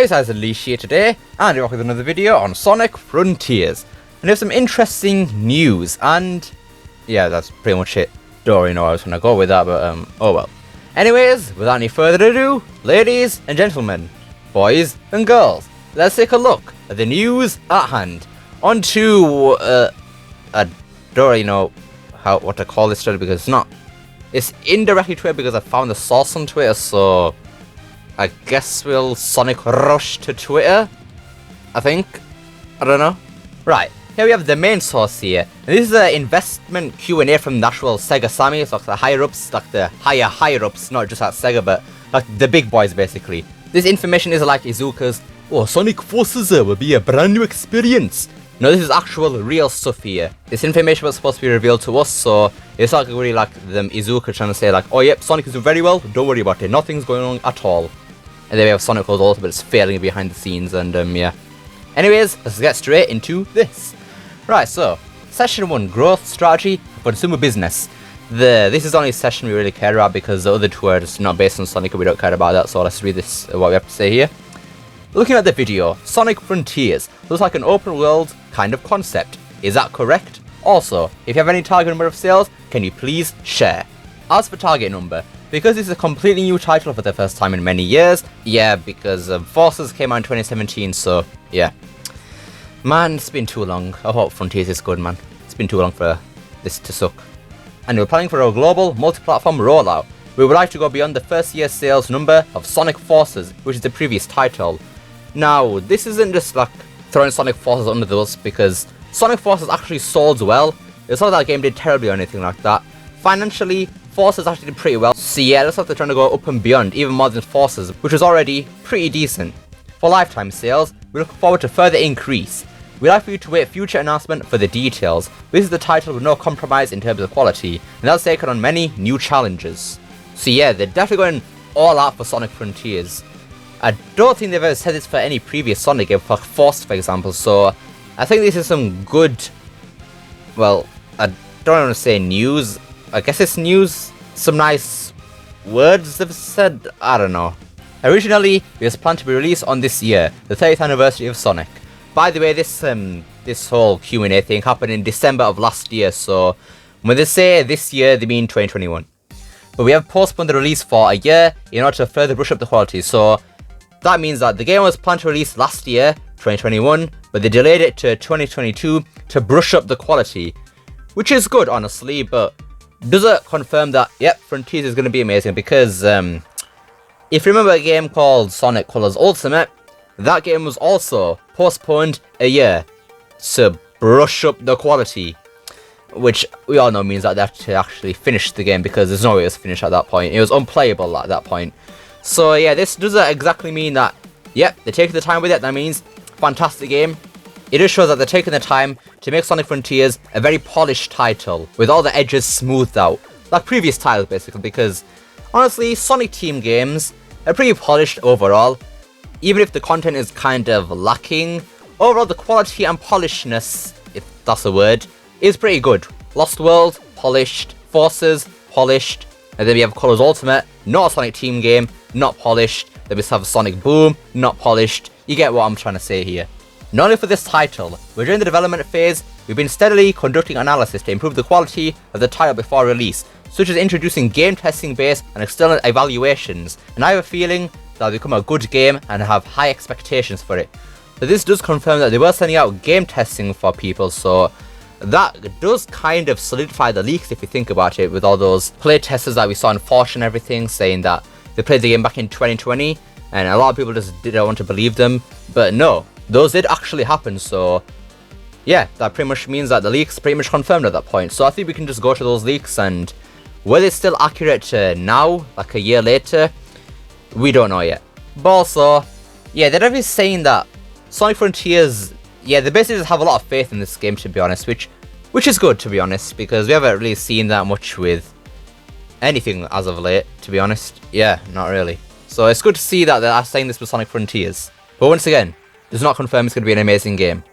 Hey guys, Leash here today, and we're back with another video on Sonic Frontiers. And we have some interesting news, and yeah, that's pretty much it. Don't really know where I was gonna go with that, but oh well. Anyways, without any further ado, ladies and gentlemen, boys and girls, let's take a look at the news at hand. On to, I don't really know what to call this story because it's indirectly Twitter because I found the source on Twitter, so I guess we'll Sonic rush to Twitter, I think. I don't know. Right, here we have the main source here. And this is an investment Q&A from the actual Sega Sammy, so like the higher-ups, like the higher-ups, not just at Sega, but like the big boys basically. This information is like Izuka's, oh, Sonic Forces will be a brand new experience. No, this is actual real stuff here. This information was supposed to be revealed to us, so it's not really like them Izuka trying to say like, oh yep, Sonic is doing very well, don't worry about it, nothing's going on at all. And then we have Sonic also, but it's failing behind the scenes, and yeah. Anyways, let's get straight into this. Right, so, Session 1, Growth Strategy for Consumer Business. This is the only session we really care about because the other two are just not based on Sonic and we don't care about that, so let's read this, what we have to say here. Looking at the video, Sonic Frontiers looks like an open world kind of concept. Is that correct? Also, if you have any target number of sales, can you please share? As for target number, because this is a completely new title for the first time in many years, yeah, because Forces came out in 2017, so yeah. Man, it's been too long. I hope Frontiers is good, man. It's been too long for this to suck. And we're planning for a global, multi-platform rollout. We would like to go beyond the first year sales number of Sonic Forces, which is the previous title. Now, this isn't just like throwing Sonic Forces under the bus, because Sonic Forces actually sold well. It's not that that game did terribly or anything like that. Financially, Forces actually did pretty well. So yeah, it looks like they're trying to go up and beyond, even more than Forces, which was already pretty decent. For lifetime sales, we look forward to further increase. We'd like for you to wait future announcement for the details. This is the title with no compromise in terms of quality, and that's taken on many new challenges. So yeah, they're definitely going all out for Sonic Frontiers. I don't think they've ever said this for any previous Sonic game, for Force for example, so I think this is some good, well, I don't want to say news, I guess it's news, some nice words they've said, I don't know. Originally, it was planned to be released on this year, the 30th anniversary of Sonic. By the way, this whole Q&A thing happened in December of last year, so when they say this year, they mean 2021. But we have postponed the release for a year in order to further brush up the quality, so that means that the game was planned to release last year, 2021, but they delayed it to 2022 to brush up the quality. Which is good, honestly, but does it confirm that, yep, Frontiers is going to be amazing? Because if you remember a game called Sonic Colors Ultimate, that game was also postponed a year to brush up the quality. Which we all know means that they have to actually finish the game, because there's no way it was finished at that point. It was unplayable at that point. So yeah, this doesn't exactly mean that, yep, they're taking the time with it. That means fantastic game. It just shows that they're taking the time to make Sonic Frontiers a very polished title, with all the edges smoothed out, like previous titles basically, because honestly, Sonic Team games are pretty polished overall. Even if the content is kind of lacking, overall the quality and polishedness, if that's a word, is pretty good. Lost World, polished. Forces, polished. And then we have Colors Ultimate, not a Sonic Team game, not polished. Then we have Sonic Boom, not polished. You get what I'm trying to say here. Not only for this title, but during the development phase, we've been steadily conducting analysis to improve the quality of the title before release, such as introducing game testing based and external evaluations, and I have a feeling that it'll become a good game and have high expectations for it. So this does confirm that they were sending out game testing for people, so that does kind of solidify the leaks if you think about it, with all those play testers that we saw in Fortune and everything saying that they played the game back in 2020, and a lot of people just didn't want to believe them, but no, those did actually happen. So yeah, that pretty much means that the leaks pretty much confirmed at that point. So I think we can just go to those leaks, and whether it's still accurate to now, like a year later, we don't know yet. But also, yeah, they're definitely saying that Sonic Frontiers, yeah, they basically just have a lot of faith in this game, to be honest, which is good, to be honest, because we haven't really seen that much with anything as of late, to be honest. Yeah, not really. So it's good to see that they're saying this with Sonic Frontiers. But once again, does not confirm it's going to be an amazing game.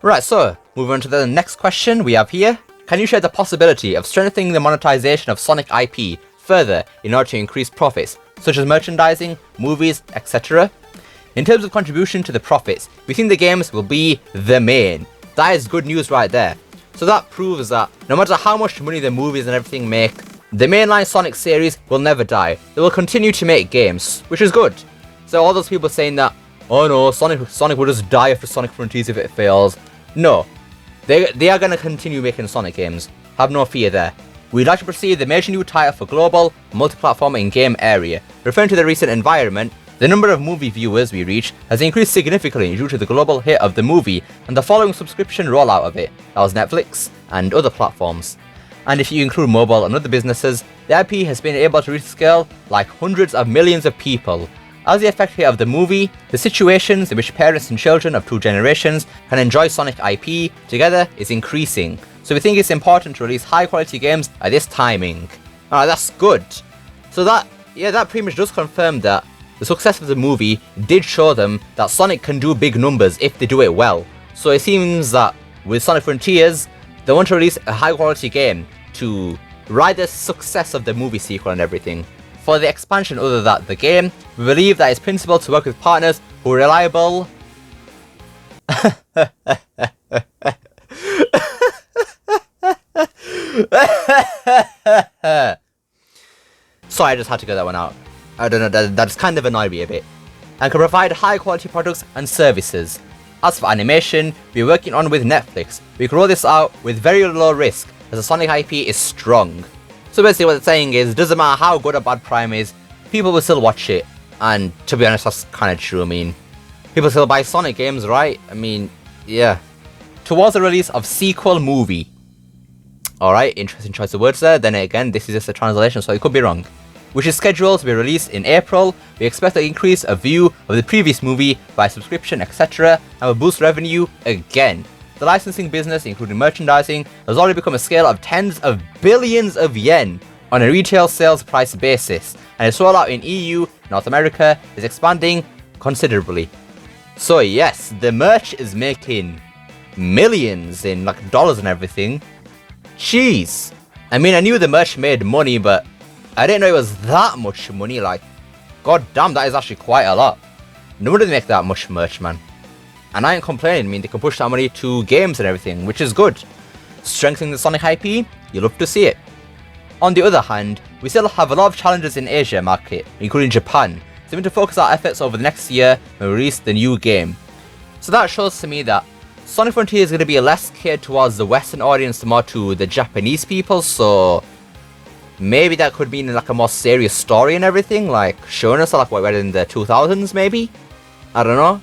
Right, so, moving on to the next question we have here. Can you share the possibility of strengthening the monetization of Sonic IP further in order to increase profits, such as merchandising, movies, etc.? In terms of contribution to the profits, we think the games will be the main. That is good news right there. So that proves that no matter how much money the movies and everything make, the mainline Sonic series will never die. They will continue to make games, which is good. So all those people saying that, oh no, Sonic will just die after Sonic Frontiers if it fails. No, they are going to continue making Sonic games. Have no fear there. We'd like to perceive the major new title for global, multi-platform in-game area. Referring to the recent environment, the number of movie viewers we reach has increased significantly due to the global hit of the movie and the following subscription rollout of it. That was Netflix and other platforms. And if you include mobile and other businesses, the IP has been able to reach scale like hundreds of millions of people. As the effect here of the movie, the situations in which parents and children of two generations can enjoy Sonic IP together is increasing. So we think it's important to release high quality games at this timing. Alright, that's good. So that pretty much does confirm that the success of the movie did show them that Sonic can do big numbers if they do it well. So it seems that with Sonic Frontiers, they want to release a high quality game to ride the success of the movie sequel and everything. For the expansion other than the game, we believe that it's principal to work with partners who are reliable. Sorry, I just had to get that one out. I don't know, that's kind of annoyed me a bit. And can provide high quality products and services. As for animation, we're working on with Netflix. We can roll this out with very low risk as the Sonic IP is strong. So basically what they're saying is, doesn't matter how good or bad Prime is, people will still watch it. And to be honest, that's kind of true. I mean, people still buy Sonic games, right? I mean, yeah. Towards the release of sequel movie. Alright, interesting choice of words there. Then again, this is just a translation, so it could be wrong. Which is scheduled to be released in April. We expect to increase a view of the previous movie by subscription, etc. and will boost revenue again. The licensing business, including merchandising, has already become a scale of tens of billions of yen on a retail sales price basis, and its rollout in EU, North America, is expanding considerably. So yes, the merch is making millions in like dollars and everything. Jeez. I mean, I knew the merch made money, but I didn't know it was that much money. Like, god damn, that is actually quite a lot. No wonder they make that much merch, man. And I ain't complaining. I mean, they can push that money to games and everything, which is good. Strengthening the Sonic IP, you love to see it. On the other hand, we still have a lot of challenges in Asia market, including Japan, so we need to focus our efforts over the next year when we release the new game. So that shows to me that Sonic Frontier is going to be less catered towards the Western audience, more to the Japanese people, so maybe that could mean like a more serious story and everything, like showing us like what we had in the 2000s maybe? I don't know.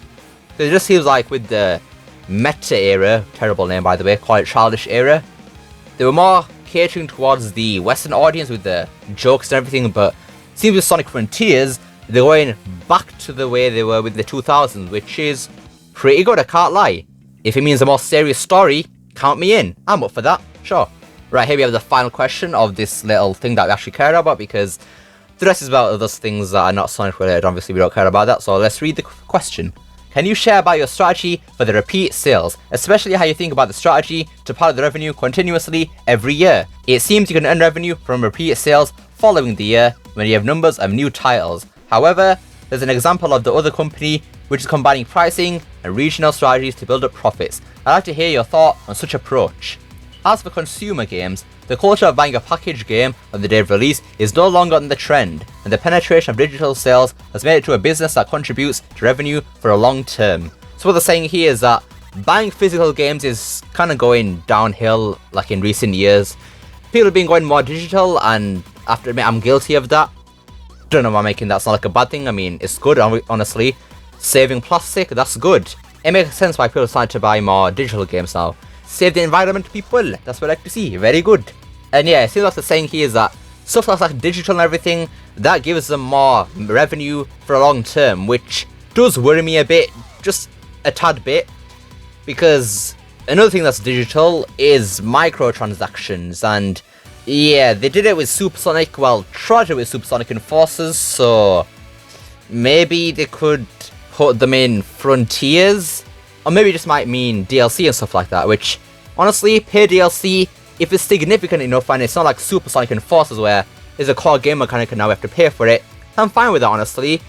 It just seems like with the Meta era, terrible name by the way, quite childish era, they were more catering towards the Western audience with the jokes and everything, but it seems with Sonic Frontiers, they're going back to the way they were with the 2000s, which is pretty good, I can't lie. If it means a more serious story, count me in. I'm up for that, sure. Right, here we have the final question of this little thing that we actually care about, because the rest is about those things that are not Sonic related. Obviously, we don't care about that, so let's read the question. Can you share about your strategy for the repeat sales, especially how you think about the strategy to pilot the revenue continuously every year? It seems you can earn revenue from repeat sales following the year when you have numbers of new titles. However, there's an example of the other company which is combining pricing and regional strategies to build up profits. I'd like to hear your thought on such approach. As for consumer games, the culture of buying a packaged game on the day of release is no longer on the trend, and the penetration of digital sales has made it to a business that contributes to revenue for a long term. So what they're saying here is that buying physical games is kind of going downhill like in recent years. People have been going more digital, and I have to admit I'm guilty of that. Don't know why I'm making that sound like a bad thing. I mean, it's good, honestly. Saving plastic, that's good. It makes sense why people decide to buy more digital games now. Save the environment, people. That's what I like to see. Very good. And yeah, it seems like the saying here is that stuff that's like digital and everything, that gives them more revenue for a long term, which does worry me a bit, just a tad bit, because another thing that's digital is microtransactions, and yeah, they did it with Supersonic, well, tried it with Supersonic Enforcers, so maybe they could put them in Frontiers, or maybe it just might mean DLC and stuff like that, which, honestly, pay DLC if it's significant enough and it's not like Supersonic Enforcers where there's a core game mechanic and now we have to pay for it. I'm fine with that, honestly.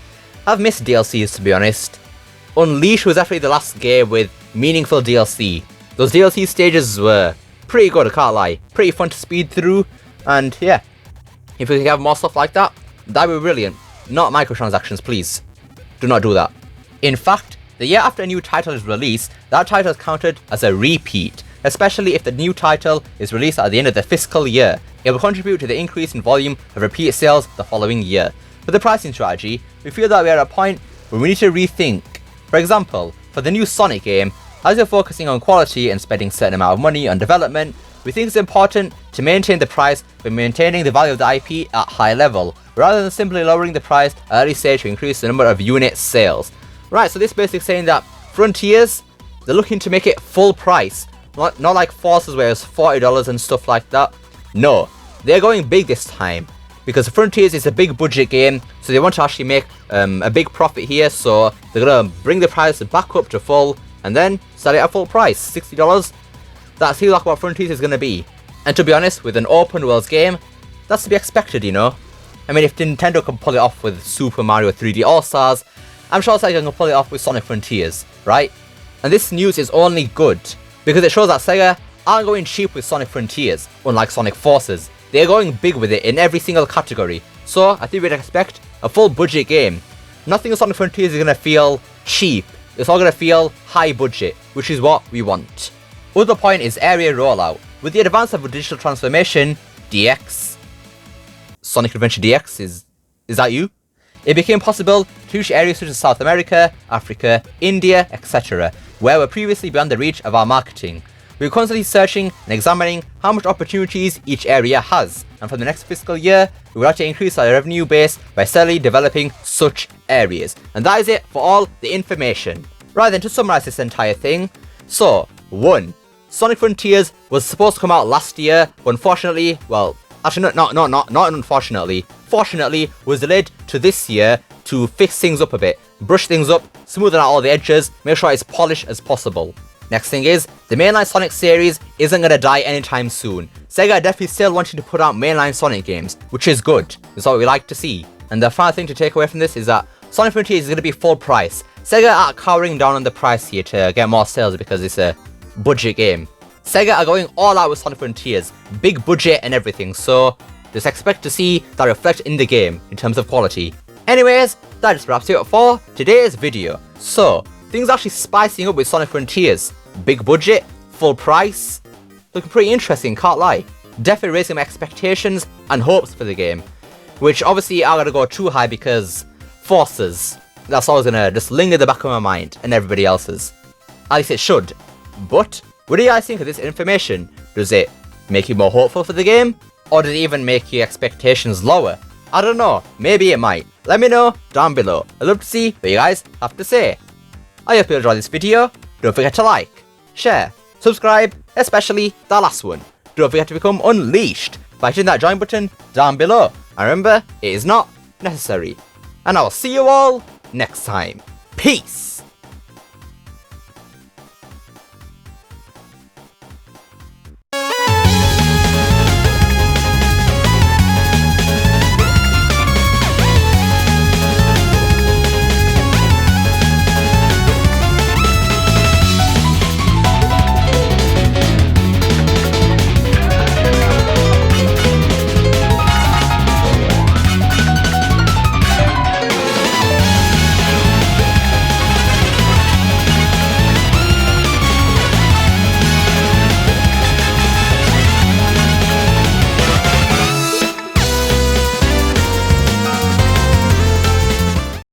I've missed DLCs, to be honest. Unleashed was definitely the last game with meaningful DLC. Those DLC stages were pretty good, I can't lie. Pretty fun to speed through, and yeah. If we could have more stuff like that, that'd be brilliant. Not microtransactions, please. Do not do that. In fact, the year after a new title is released, that title is counted as a repeat, especially if the new title is released at the end of the fiscal year. It will contribute to the increase in volume of repeat sales the following year. For the pricing strategy, we feel that we are at a point where we need to rethink. For example, for the new Sonic game, as we're focusing on quality and spending a certain amount of money on development, we think it's important to maintain the price by maintaining the value of the IP at high level, rather than simply lowering the price at early stage to increase the number of unit sales. Right, so this basically saying that Frontiers, they're looking to make it full price, not like Forces where it's $40 and stuff like that. No, they're going big this time, because Frontiers is a big budget game, so they want to actually make a big profit here, so they're going to bring the price back up to full, and then sell it at full price, $60. That seems like what Frontiers is going to be. And to be honest, with an open world game, that's to be expected, you know. I mean, if Nintendo can pull it off with Super Mario 3D All-Stars, I'm sure Sega can pull it off with Sonic Frontiers, right? And this news is only good, because it shows that Sega aren't going cheap with Sonic Frontiers, unlike Sonic Forces. They're going big with it in every single category, so I think we'd expect a full budget game. Nothing in Sonic Frontiers is going to feel cheap, it's all going to feel high budget, which is what we want. Other point is area rollout. With the advance of digital transformation, DX, Sonic Adventure DX, is that you? It became possible to reach areas such as South America, Africa, India, etc., where were previously beyond the reach of our marketing. We're constantly searching and examining how much opportunities each area has, and from the next fiscal year, we would like to increase our revenue base by steadily developing such areas. And that is it for all the information. Right then, to summarise this entire thing, so, 1. Sonic Frontiers was supposed to come out last year, but unfortunately, well, actually not unfortunately, fortunately was delayed to this year to fix things up a bit, brush things up, smoothen out all the edges, make sure it's polished as possible. Next thing is, the mainline Sonic series isn't going to die anytime soon. Sega are definitely still wanting to put out mainline Sonic games, which is good, it's what we like to see. And the final thing to take away from this is that Sonic Frontiers is going to be full price. Sega are cowering down on the price here to get more sales because it's a budget game. Sega are going all out with Sonic Frontiers, big budget and everything, so just expect to see that reflect in the game in terms of quality. Anyways, that just wraps it up for today's video. So, things are actually spicing up with Sonic Frontiers. Big budget, full price, looking pretty interesting, can't lie. Definitely raising my expectations and hopes for the game, which obviously are going to go too high because Forces, that's always going to just linger in the back of my mind and everybody else's. At least it should. But, what do you guys think of this information? Does it make you more hopeful for the game? Or does it even make your expectations lower? I don't know, maybe it might. Let me know down below. I'd love to see what you guys have to say. I hope you enjoyed this video. Don't forget to like, share, subscribe, especially that last one. Don't forget to become unleashed by hitting that join button down below. And remember, it is not necessary. And I will see you all next time. Peace!